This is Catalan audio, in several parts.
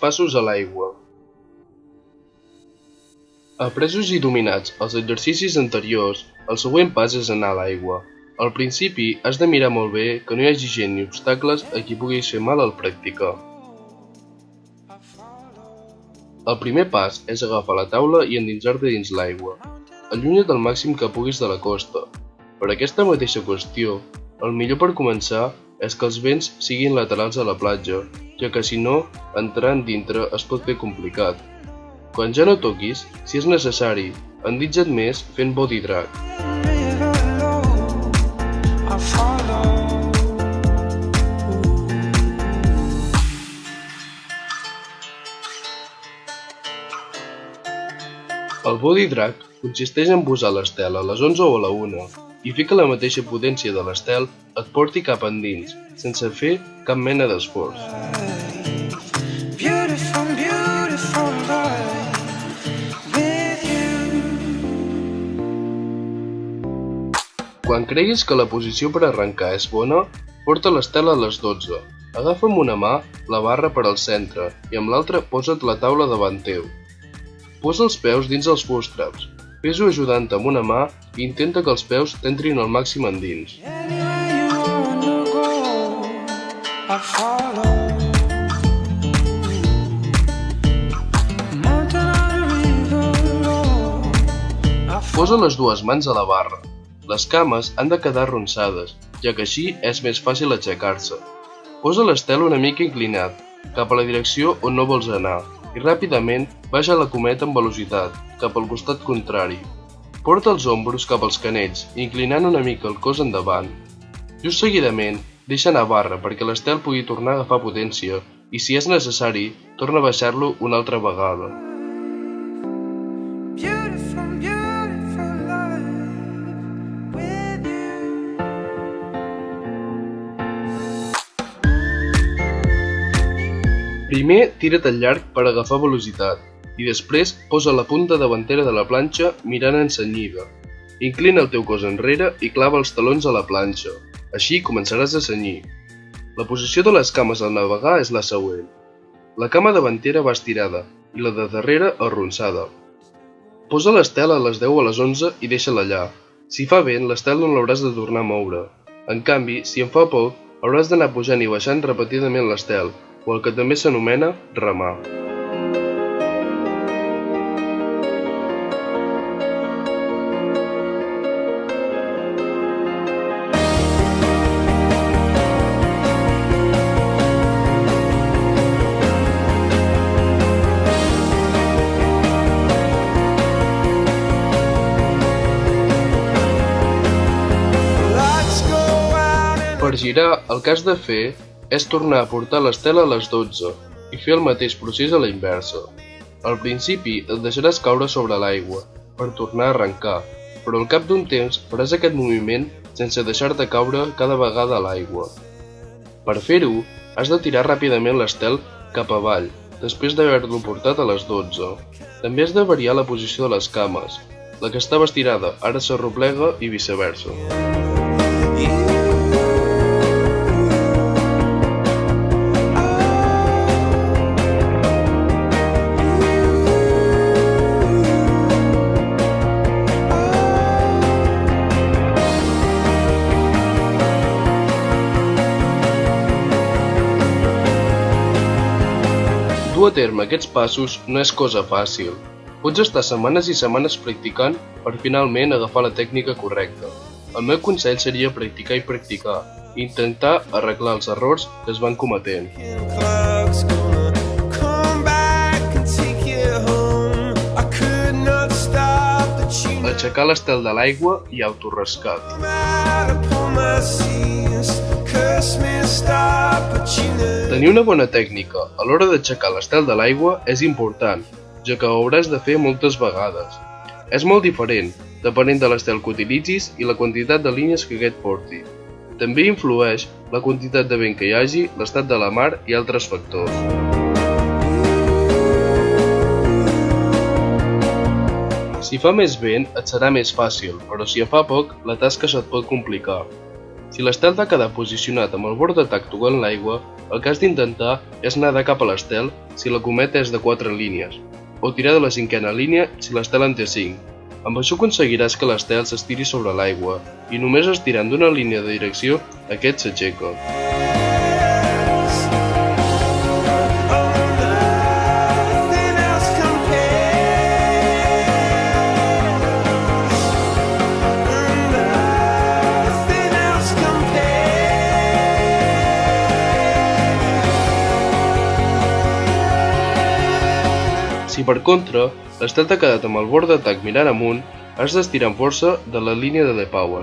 passos a l'aigua. Apresos i dominats els exercicis anteriors, el següent pas és anar a l'aigua. Al principi has de mirar molt bé que no hi hagi gent ni obstacles a qui puguis fer mal al practicar. El primer pas és agafar la taula i endinsar-te dins l'aigua. Allunya't el màxim que puguis de la costa. Per aquesta mateixa qüestió, el millor per començar és que els vents siguin laterals a la platja, ja que si no, entrar en dintre es pot fer complicat. Quan ja no toquis, si és necessari, endinsa't més fent body drag. El body drag consisteix en posar l'estel a les 11 o a la 1 i fer que la mateixa potència de l'estel et porti cap endins, sense fer cap mena d'esforç. Quan creguis que la posició per arrencar és bona, porta l'estel a les 12. Agafa amb una mà la barra per al centre i amb l'altra posa't la taula davant teu. Posa els peus dins els bootstraps. Fes-ho ajudant-te amb una mà i intenta que els peus t'entrin al màxim endins. Posa les dues mans a la barra. Les cames han de quedar arronsades, ja que així és més fàcil aixecar-se. Posa l'estel una mica inclinat, cap a la direcció on no vols anar, i ràpidament baixa la cometa amb velocitat, cap al costat contrari. Porta els ombros cap als canells, inclinant una mica el cos endavant. Just seguidament, deixa anar barra perquè l'estel pugui tornar a agafar potència i, si és necessari, torna a baixar-lo una altra vegada. Primer, tira't al llarg per agafar velocitat i després posa la punta davantera de la planxa mirant encenyida. Inclina el teu cos enrere i clava els talons a la planxa. Així començaràs a cenyir. La posició de les cames al navegar és la següent. La cama davantera va estirada i la de darrere arronsada. Posa l'estel a les 10 o a les 11 i deixa-la allà. Si fa vent, l'estel no l'hauràs de tornar a moure. En canvi, si en fa poc, hauràs d'anar pujant i baixant repetidament l'estel, o el que també s'anomena remar. Per girar, el que has de fer és tornar a portar l'estel a les 12 i fer el mateix procés a la inversa. Al principi et deixaràs caure sobre l'aigua per tornar a arrencar, però al cap d'un temps faràs aquest moviment sense deixar-te caure cada vegada a l'aigua. Per fer-ho, has de tirar ràpidament l'estel cap avall, després d'haver-lo portat a les 12. També has de variar la posició de les cames. La que estava estirada ara s'arroplega i viceversa. Dur a terme aquests passos no és cosa fàcil. Pots estar setmanes i setmanes practicant per finalment agafar la tècnica correcta. El meu consell seria practicar i practicar, i intentar arreglar els errors que es van cometent. Aixecar l'estel de l'aigua i autorescat. Tenir una bona tècnica a l'hora d'aixecar l'estel de l'aigua és important, ja que ho hauràs de fer moltes vegades. És molt diferent, depenent de l'estel que utilitzis i la quantitat de línies que aquest porti. També influeix la quantitat de vent que hi hagi, l'estat de la mar i altres factors. Si fa més vent, et serà més fàcil, però si en fa poc, la tasca se't pot complicar. Si l'estel t'ha quedat posicionat amb el bord d'atac tocant l'aigua, el que has d'intentar és nedar cap a l'estel si la cometa és de 4 línies, o tirar de la 5a línia si l'estel en té 5. Amb això aconseguiràs que l'estel s'estiri sobre l'aigua, i només estirant d'una línia de direcció, aquest s'aixeca. Si per contra, l'estel t'ha quedat amb el bord d'atac mirant amunt, has d'estirar amb força de la línia de Power.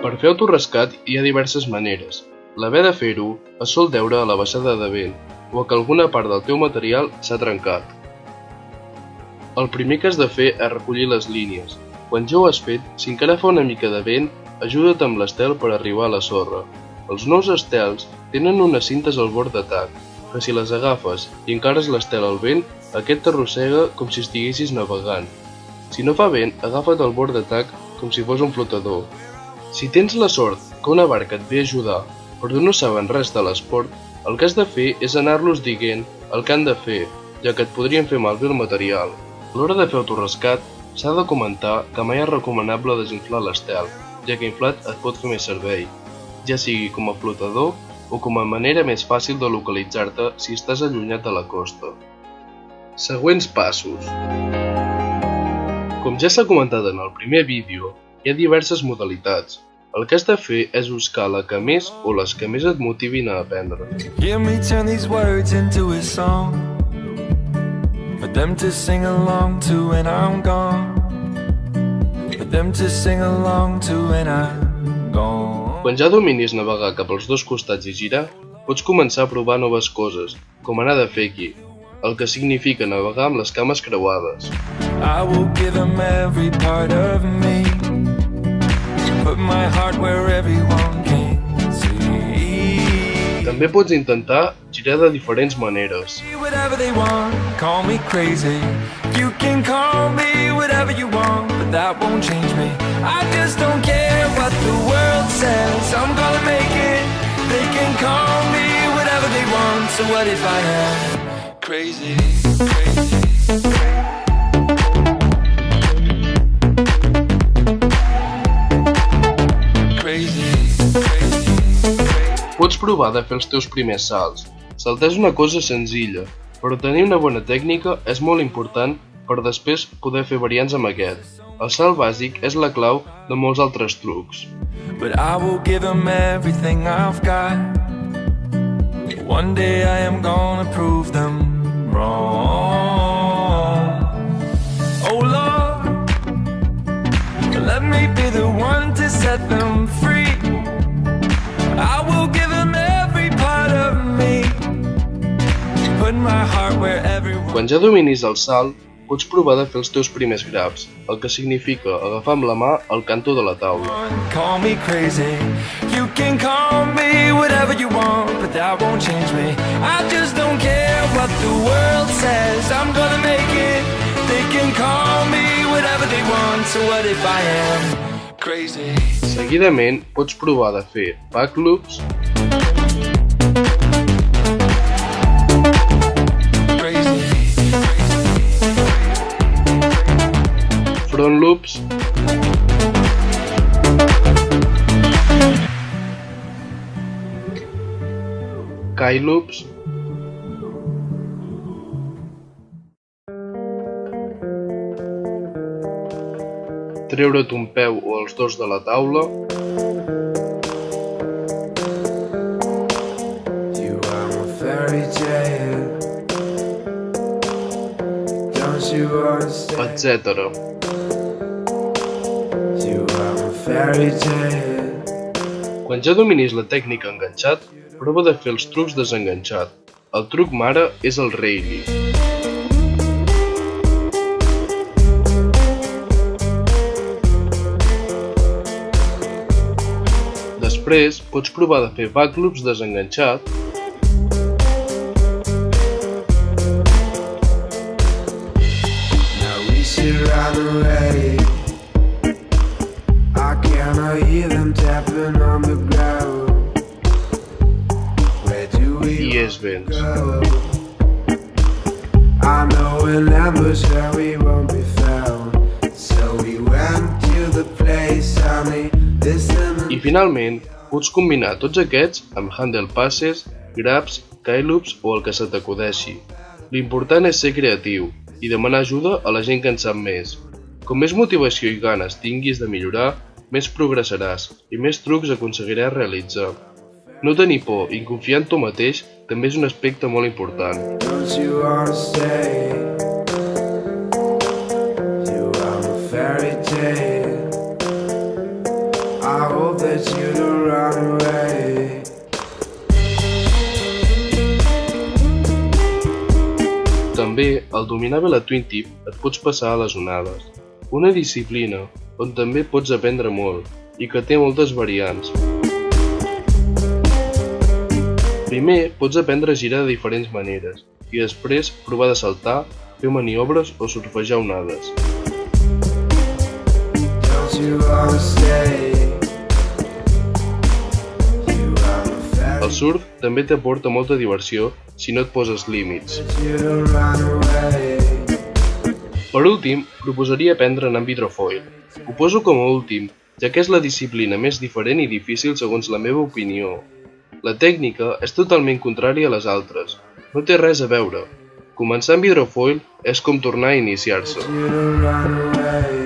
Per fer autorescat hi ha diverses maneres. L'haver de fer-ho es sol deure a la baixada de vent o a que alguna part del teu material s'ha trencat. El primer que has de fer és recollir les línies. Quan ja ho has fet, si encara fa una mica de vent, ajuda't amb l'estel per arribar a la sorra. Els nous estels tenen unes cintes al bord d'atac, que si les agafes i encares l'estel al vent, aquest t'arrossega com si estiguessis navegant. Si no fa vent, agafa't el bord d'atac com si fos un flotador. Si tens la sort que una barca et ve a ajudar, però no saben res de l'esport, el que has de fer és anar-los dient el que han de fer, ja que et podrien fer malbé el material. A l'hora de fer autorescat, s'ha de comentar que mai és recomanable desinflar l'estel, ja que inflat et pot fer més servei, ja sigui com a flotador o com a manera més fàcil de localitzar-te si estàs allunyat de la costa. Següents passos. Com ja s'ha comentat en el primer vídeo, hi ha diverses modalitats. El que has de fer és buscar la que més o les que més et motivin a aprendre. Hear me turn these words into a song for them to sing along to when I'm gone. Them to sing along to when I'm gone. Quan ja dominis navegar cap als dos costats i girar, pots començar a provar noves coses, com anar de feki, el que significa navegar amb les cames creuades. I will give them every part of me, put my heart where everyone can see. També pots intentar girar de diferents maneres. Whatever they want, call me crazy. You can call me whatever you want, but that won't change me. I just don't care what the world says. I'm gonna make it. They can call me whatever they want. So what if I am crazy? Pots provar de fer els teus primers salts. Saltar és una cosa senzilla, però tenir una bona tècnica és molt important per després poder fer variants amb aquest. El salt bàsic és la clau de molts altres trucs. But I will give them everything I've got. One day I am gonna prove them wrong. Oh Lord, let me be the one to set them free. I will give them every part of me, put my heart where everyone. Quan ja dominis el salt, pots provar de fer els teus primers graps, el que significa agafar amb la mà el canto de la taula. Call me crazy, you can call me whatever you want, but that won't change me. I just don't care what the world says. I'm gonna make it. They can call me whatever they want. So what if I am crazy? Seguidament, pots provar de fer back loops, front loops, kite loops, treure't un peu o els dos de la taula, etc. Quan ja dominis la tècnica enganxat, prova de fer els trucs desenganxat. El truc mare és el Rayleigh. Després, pots provar de fer backloops desenganxat, away. I cannot hear them tapping on the ground. Where do we I és vents. go? I know an ambush where we won't be found. So we went to the place, honey. I finalment, pots combinar tots aquests amb handle passes, grabs, kyloops o el que se t'acudeixi. L'important és ser creatiu i demanar ajuda a la gent que en sap més. Com més motivació i ganes tinguis de millorar, més progressaràs i més trucs aconseguiràs realitzar. No tenir por i confiar en tu mateix també és un aspecte molt important. Don't you wanna stay? You are a fairy tale. I hope that you don't run away. També, al dominar bé la Twin Tip, et pots passar a les onades. Una disciplina on també pots aprendre molt i que té moltes variants. Primer, pots aprendre a girar de diferents maneres i després provar de saltar, fer maniobres o surfejar onades. Don't you wanna stay? You are a fairy El surf també t'aporta molta diversió si no et poses límits. tale. You don't run away. Per últim, proposaria aprendre a anar amb hidrofoil. Ho poso com a últim, ja que és la disciplina més diferent i difícil segons la meva opinió. La tècnica és totalment contrària a les altres. No té res a veure. Començar amb hidrofoil és com tornar a iniciar-se. You don't run away.